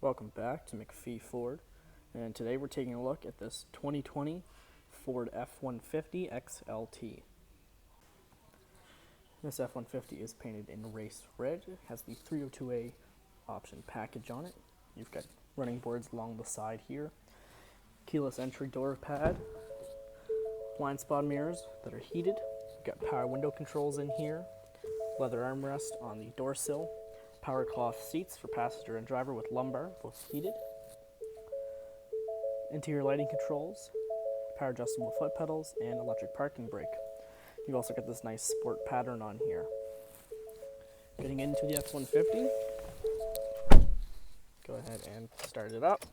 Welcome back to MacPhee Ford, and today we're taking a look at this 2020 Ford F-150 XLT. This F-150 is painted in race red. It has the 302A option package on it. You've got running boards along the side here, keyless entry door pad, blind spot mirrors that are heated. You've got power window controls in here, leather armrest on the door sill, power cloth seats for passenger and driver with lumbar, both heated. Interior lighting controls, power adjustable foot pedals, and electric parking brake. You've also got this nice sport pattern on here. Getting into the F-150, go ahead and start it up.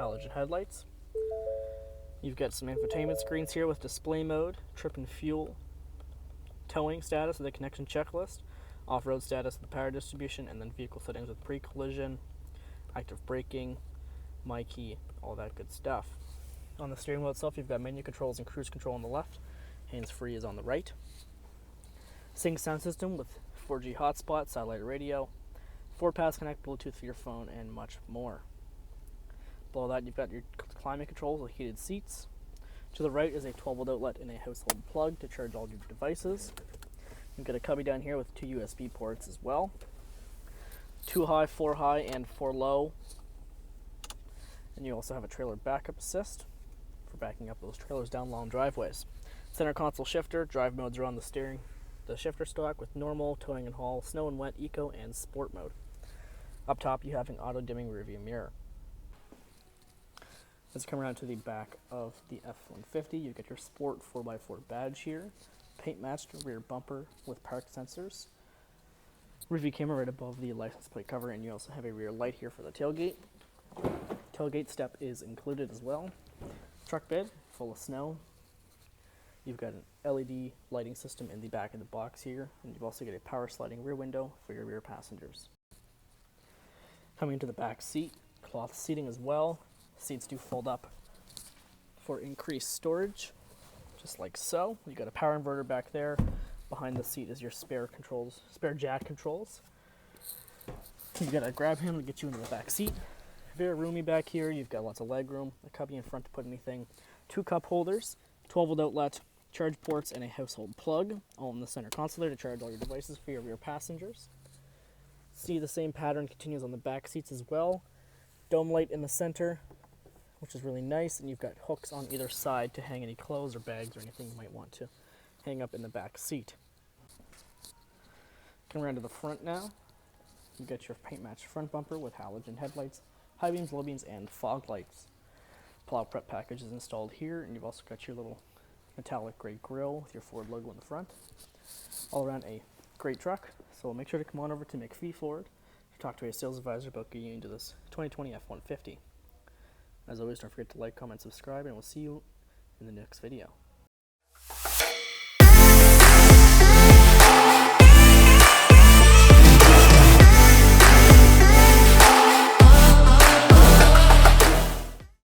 Halogen headlights. You've got some infotainment screens here with display mode, trip and fuel, towing status of the connection checklist, off-road status of the power distribution, and then vehicle settings with pre-collision, active braking, my key, all that good stuff. On the steering wheel itself, you've got menu controls and cruise control on the left, hands-free is on the right. Sync sound system with 4G hotspot, satellite radio, 4-pass connect, Bluetooth for your phone, and much more. Below that, you've got your climate controls with heated seats. To the right is a 12-volt outlet and a household plug to charge all your devices. You've got a cubby down here with 2 USB ports as well. 2 high, 4 high, and 4 low. And you also have a trailer backup assist for backing up those trailers down long driveways. Center console shifter, drive modes are on the shifter stock with normal, towing and haul, snow and wet, eco, and sport mode. Up top you have an auto dimming rearview mirror. Let's come around to the back of the F-150. You get your Sport 4x4 badge here, paint matched rear bumper with park sensors, rearview camera right above the license plate cover, and you also have a rear light here for the tailgate. Tailgate step is included as well. Truck bed full of snow. You've got an LED lighting system in the back of the box here, and you've also got a power sliding rear window for your rear passengers. Coming into the back seat, cloth seating as well. Seats do fold up for increased storage, just like so. You've got a power inverter back there. Behind the seat is your spare jack controls. You've got a grab handle to get you into the back seat. Very roomy back here. You've got lots of leg room, a cubby in front to put anything, 2 cup holders, 12-volt outlet, charge ports, and a household plug, all in the center console there to charge all your devices for your rear passengers. See the same pattern continues on the back seats as well. Dome light in the center, which is really nice, and you've got hooks on either side to hang any clothes or bags or anything you might want to hang up in the back seat. Come around to the front now. You've got your paint matched front bumper with halogen headlights, high beams, low beams, and fog lights. Plow prep package is installed here, and you've also got your little metallic gray grille with your Ford logo in the front. All around a great truck, so make sure to come on over to MacPhee Ford to talk to a sales advisor about getting you into this 2020 F-150. As always, don't forget to like, comment, subscribe, and we'll see you in the next video.